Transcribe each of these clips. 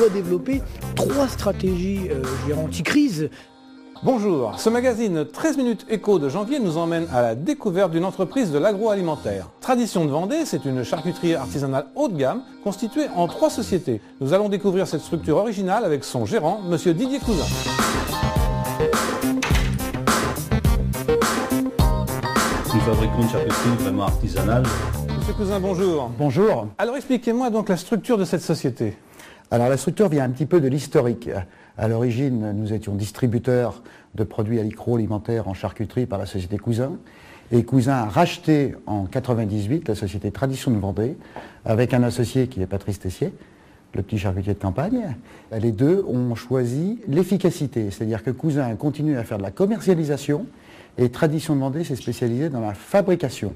doit développer 3 stratégies anti-crise. Bonjour, ce magazine 13 minutes éco de janvier nous emmène à la découverte d'une entreprise de l'agroalimentaire. Tradition de Vendée, c'est une charcuterie artisanale haut de gamme constituée en 3 sociétés. Nous allons découvrir cette structure originale avec son gérant, monsieur Didier Cousin. Nous fabriquons une charcuterie vraiment artisanale. Monsieur Cousin, bonjour. Bonjour. Alors expliquez-moi donc la structure de cette société. Alors la structure vient un petit peu de l'historique. À l'origine, nous étions distributeurs de produits agroalimentaires en charcuterie par la société Cousin. Et Cousin a racheté en 1998 la société Tradition de Vendée avec un associé qui est Patrice Tessier, le petit charcutier de campagne. Les deux ont choisi l'efficacité, c'est-à-dire que Cousin a continué à faire de la commercialisation et Tradition de Vendée s'est spécialisée dans la fabrication.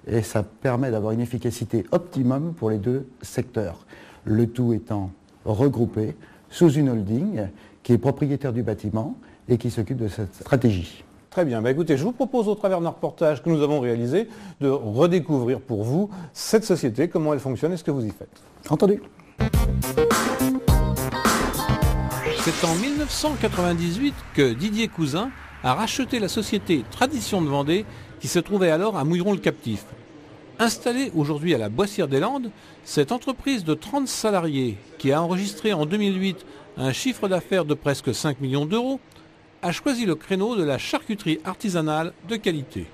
Et ça permet d'avoir une efficacité optimum pour les deux secteurs. Le tout étant regroupé sous une holding qui est propriétaire du bâtiment et qui s'occupe de cette stratégie. Très bien, écoutez, je vous propose au travers d'un reportage que nous avons réalisé de redécouvrir pour vous cette société, comment elle fonctionne et ce que vous y faites. Entendu. C'est en 1998 que Didier Cousin a racheté la société Tradition de Vendée qui se trouvait alors à Mouilleron-le-Captif. Installée aujourd'hui à la Boissière-des-Landes, cette entreprise de 30 salariés qui a enregistré en 2008 un chiffre d'affaires de presque 5 millions d'euros a choisi le créneau de la charcuterie artisanale de qualité.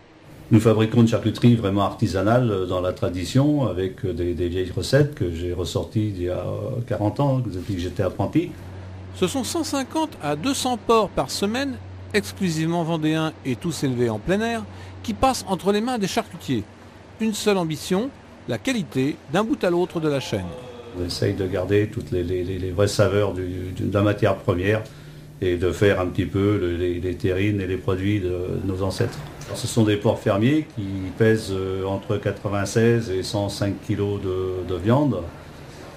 Nous fabriquons une charcuterie vraiment artisanale dans la tradition avec des vieilles recettes que j'ai ressorties il y a 40 ans, depuis que j'étais apprenti. Ce sont 150 à 200 porcs par semaine, exclusivement vendéens et tous élevés en plein air, qui passent entre les mains des charcutiers. Une seule ambition, la qualité d'un bout à l'autre de la chaîne. On essaye de garder toutes les vraies saveurs de la matière première et de faire un petit peu les terrines et les produits de nos ancêtres. Alors, ce sont des porcs fermiers qui pèsent entre 96 et 105 kg de viande.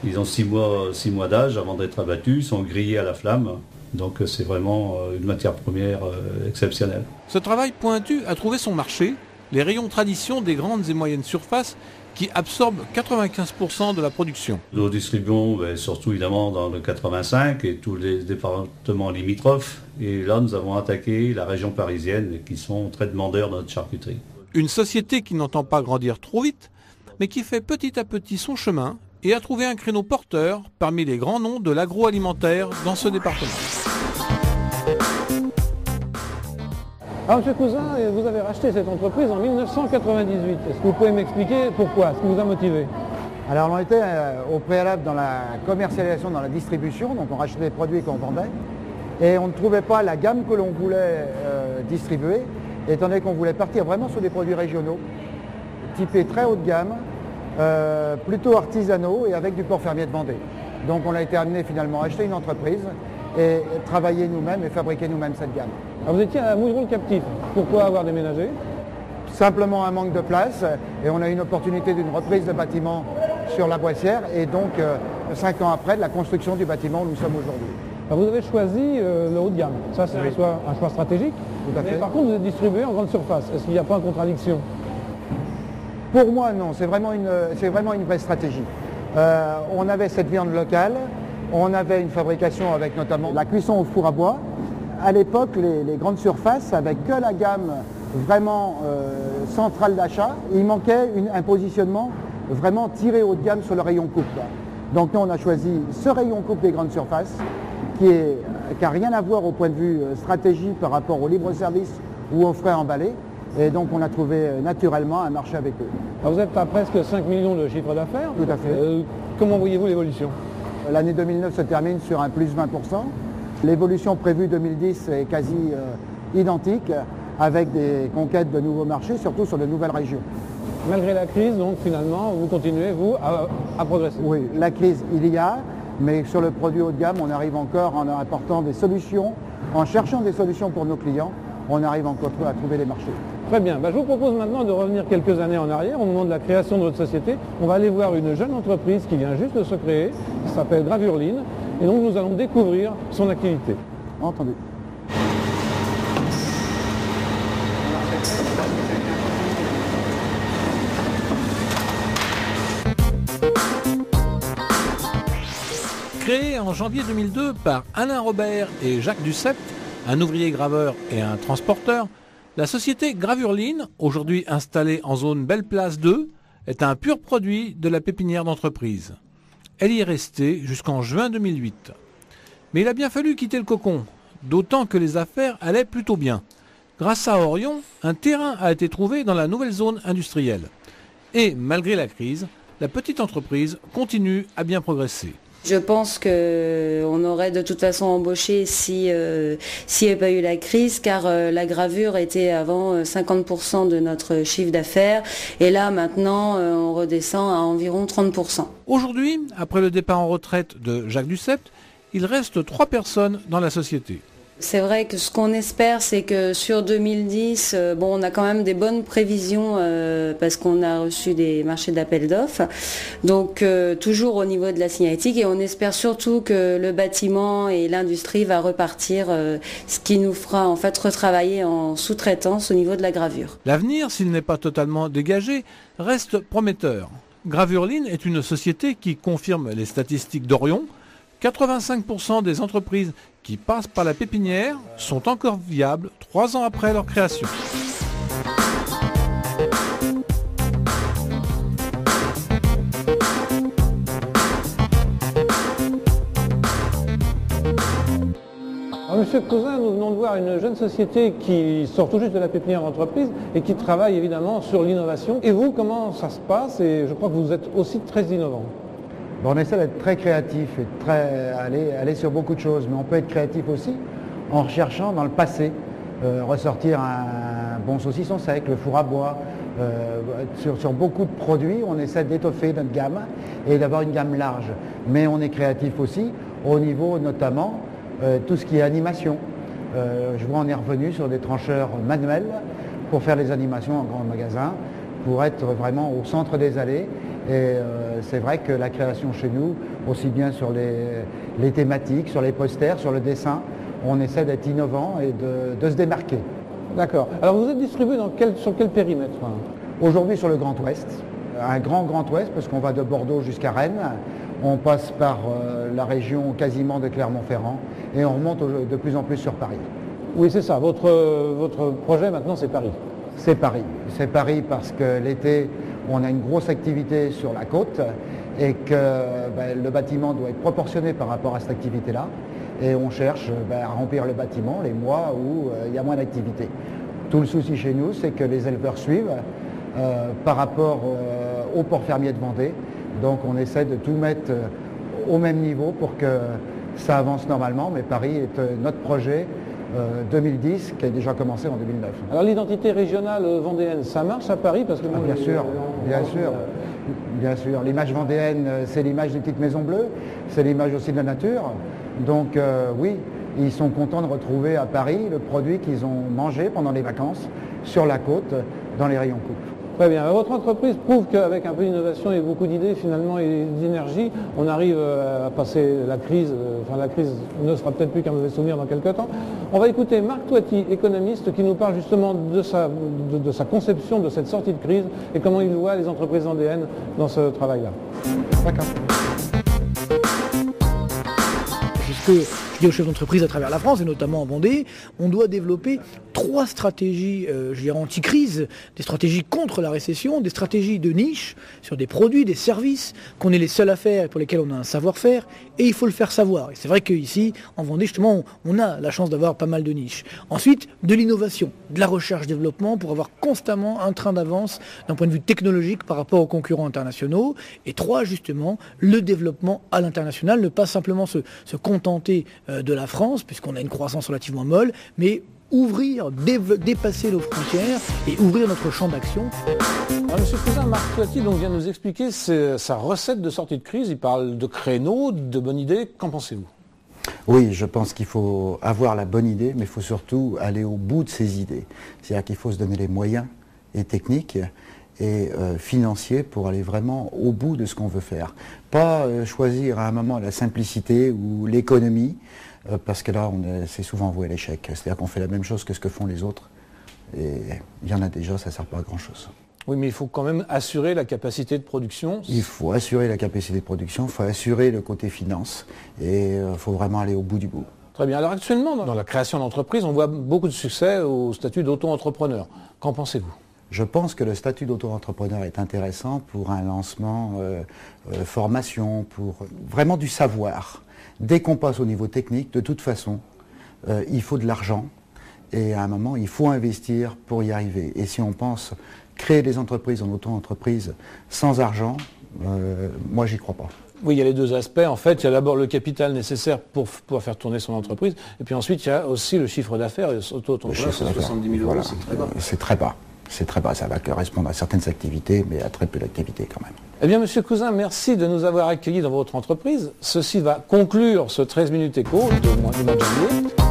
Ils ont 6 mois d'âge avant d'être abattus, sont grillés à la flamme. Donc c'est vraiment une matière première exceptionnelle. Ce travail pointu a trouvé son marché. Les rayons tradition des grandes et moyennes surfaces qui absorbent 95% de la production. Nous distribuons surtout évidemment dans le 85 et tous les départements limitrophes. Et là, nous avons attaqué la région parisienne qui sont très demandeurs de notre charcuterie. Une société qui n'entend pas grandir trop vite, mais qui fait petit à petit son chemin et a trouvé un créneau porteur parmi les grands noms de l'agroalimentaire dans ce département. Alors, monsieur Cousin, vous avez racheté cette entreprise en 1998. Est-ce que vous pouvez m'expliquer pourquoi? Ce qui vous a motivé? Alors on était au préalable dans la commercialisation, dans la distribution, donc on rachetait des produits qu'on vendait et on ne trouvait pas la gamme que l'on voulait distribuer, étant donné qu'on voulait partir vraiment sur des produits régionaux, typés très haut de gamme, plutôt artisanaux et avec du porc fermier de Vendée. Donc on a été amené finalement à acheter une entreprise et travailler nous-mêmes et fabriquer nous-mêmes cette gamme. Alors, vous étiez à Mouilleron-le-Captif. Pourquoi avoir déménagé? Simplement un manque de place et on a eu une opportunité d'une reprise de bâtiment sur la Boissière et donc 5 ans après de la construction du bâtiment où nous sommes aujourd'hui. Alors, vous avez choisi le haut de gamme. Ça, c'est un choix stratégique. Tout à fait. Mais par contre, vous êtes distribué en grande surface. Est-ce qu'il n'y a pas une contradiction? Pour moi, non. C'est vraiment une vraie stratégie. On avait cette viande locale. On avait une fabrication avec notamment la cuisson au four à bois. À l'époque, les grandes surfaces n'avaient que la gamme vraiment centrale d'achat. Il manquait un positionnement vraiment tiré haut de gamme sur le rayon coupe. Donc nous, on a choisi ce rayon coupe des grandes surfaces qui n'a rien à voir au point de vue stratégie par rapport au libre-service ou aux frais emballés. Et donc on a trouvé naturellement un marché avec eux. Alors, vous êtes à presque 5 millions de chiffre d'affaires. Tout à fait. Comment voyez-vous l'évolution? L'année 2009 se termine sur un plus 20%. L'évolution prévue 2010 est quasi identique, avec des conquêtes de nouveaux marchés, surtout sur de nouvelles régions. Malgré la crise, donc finalement, vous continuez, vous, à progresser? Oui, la crise, il y a, mais sur le produit haut de gamme, on arrive encore en apportant des solutions, en cherchant des solutions pour nos clients, on arrive encore à trouver des marchés. Très bien. Je vous propose maintenant de revenir quelques années en arrière, au moment de la création de votre société. On va aller voir une jeune entreprise qui vient juste de se créer, qui s'appelle Gravurline, et donc nous allons découvrir son activité. Entendu. Créé Créée en janvier 2002 par Alain Robert et Jacques Ducept, un ouvrier graveur et un transporteur, la société Gravurline, aujourd'hui installée en zone Belle Place 2, est un pur produit de la pépinière d'entreprise. Elle y est restée jusqu'en juin 2008. Mais il a bien fallu quitter le cocon, d'autant que les affaires allaient plutôt bien. Grâce à Orion, un terrain a été trouvé dans la nouvelle zone industrielle. Et malgré la crise, la petite entreprise continue à bien progresser. Je pense qu'on aurait de toute façon embauché s'il n'y avait pas eu la crise, car la gravure était avant 50% de notre chiffre d'affaires, et là maintenant on redescend à environ 30%. Aujourd'hui, après le départ en retraite de Jacques Ducept, il reste 3 personnes dans la société. C'est vrai que ce qu'on espère, c'est que sur 2010, on a quand même des bonnes prévisions parce qu'on a reçu des marchés d'appel d'offres. Donc toujours au niveau de la signalétique, et on espère surtout que le bâtiment et l'industrie va repartir, ce qui nous fera en fait retravailler en sous-traitance au niveau de la gravure. L'avenir, s'il n'est pas totalement dégagé, reste prometteur. Gravurline est une société qui confirme les statistiques d'Orion. 85% des entreprises qui passent par la pépinière sont encore viables 3 ans après leur création. Alors, Monsieur Cousin, nous venons de voir une jeune société qui sort tout juste de la pépinière d'entreprise et qui travaille évidemment sur l'innovation. Et vous, comment ça se passe? Et je crois que vous êtes aussi très innovant. On essaie d'être très créatif et aller sur beaucoup de choses, mais on peut être créatif aussi en recherchant dans le passé, ressortir un bon saucisson sec, le four à bois. Sur beaucoup de produits, on essaie d'étoffer notre gamme et d'avoir une gamme large. Mais on est créatif aussi au niveau notamment tout ce qui est animation. Je vois on est revenu sur des trancheurs manuels pour faire les animations en grand magasin, pour être vraiment au centre des allées. Et c'est vrai que la création chez nous, aussi bien sur les thématiques, sur les posters, sur le dessin, on essaie d'être innovant et de se démarquer. D'accord. Alors vous êtes distribué sur quel périmètre? Aujourd'hui sur le Grand Ouest, un Grand Ouest, parce qu'on va de Bordeaux jusqu'à Rennes, on passe par la région quasiment de Clermont-Ferrand et on remonte de plus en plus sur Paris. Oui, c'est ça. Votre projet maintenant, c'est Paris. C'est Paris. C'est Paris parce que l'été, on a une grosse activité sur la côte et que le bâtiment doit être proportionné par rapport à cette activité-là. Et on cherche à remplir le bâtiment les mois où il y a moins d'activité. Tout le souci chez nous, c'est que les éleveurs suivent par rapport au port fermier de Vendée. Donc on essaie de tout mettre au même niveau pour que ça avance normalement. Mais Paris est notre projet 2010 qui a déjà commencé en 2009. Alors l'identité régionale vendéenne, ça marche à Paris parce que bien sûr. L'image vendéenne, c'est l'image des petites maisons bleues, c'est l'image aussi de la nature. Donc oui, ils sont contents de retrouver à Paris le produit qu'ils ont mangé pendant les vacances sur la côte, dans les rayons coupe. Très bien. Votre entreprise prouve qu'avec un peu d'innovation et beaucoup d'idées finalement et d'énergie, on arrive à passer la crise. Enfin, la crise ne sera peut-être plus qu'un mauvais souvenir dans quelques temps. On va écouter Marc Toiti, économiste, qui nous parle justement de sa conception de cette sortie de crise et comment il voit les entreprises vendéennes dans ce travail-là. D'accord. Ce que je dis aux chefs d'entreprise à travers la France, et notamment en Vendée, on doit développer 3 stratégies anti-crise, des stratégies contre la récession, des stratégies de niche sur des produits, des services qu'on est les seuls à faire et pour lesquels on a un savoir-faire, et il faut le faire savoir. Et c'est vrai qu'ici, en Vendée, justement, on a la chance d'avoir pas mal de niches. Ensuite, de l'innovation, de la recherche-développement pour avoir constamment un train d'avance d'un point de vue technologique par rapport aux concurrents internationaux. Et 3, justement, le développement à l'international, ne pas simplement se contenter de la France, puisqu'on a une croissance relativement molle, mais ouvrir, dépasser nos frontières et ouvrir notre champ d'action. Alors, Monsieur Cousin, Marc Toiti vient de nous expliquer sa recette de sortie de crise. Il parle de créneaux, de bonnes idées. Qu'en pensez-vous? Oui, je pense qu'il faut avoir la bonne idée, mais il faut surtout aller au bout de ses idées. C'est-à-dire qu'il faut se donner les moyens et techniques et financiers pour aller vraiment au bout de ce qu'on veut faire. Pas choisir à un moment la simplicité ou l'économie, parce que là, c'est souvent voué à l'échec. C'est-à-dire qu'on fait la même chose que ce que font les autres, et il y en a déjà, ça ne sert pas à grand-chose. Oui, mais il faut quand même assurer la capacité de production. Il faut assurer la capacité de production, il faut assurer le côté finance et il faut vraiment aller au bout du bout. Très bien. Alors actuellement, dans la création d'entreprise, on voit beaucoup de succès au statut d'auto-entrepreneur. Qu'en pensez-vous ? Je pense que le statut d'auto-entrepreneur est intéressant pour un lancement, formation, pour vraiment du savoir. Dès qu'on passe au niveau technique, de toute façon, il faut de l'argent et à un moment, il faut investir pour y arriver. Et si on pense créer des entreprises en auto-entreprise sans argent, moi, j'y crois pas. Oui, il y a les deux aspects. En fait, il y a d'abord le capital nécessaire pour pouvoir faire tourner son entreprise. Et puis ensuite, il y a aussi le chiffre d'affaires. Auto-entrepreneur, c'est 70 000 euros, voilà. c'est très bas. C'est très bas. C'est très bas. Ça va correspondre à certaines activités, mais à très peu d'activités quand même. Eh bien, Monsieur Cousin, merci de nous avoir accueillis dans votre entreprise. Ceci va conclure ce 13 minutes éco du mois de janvier.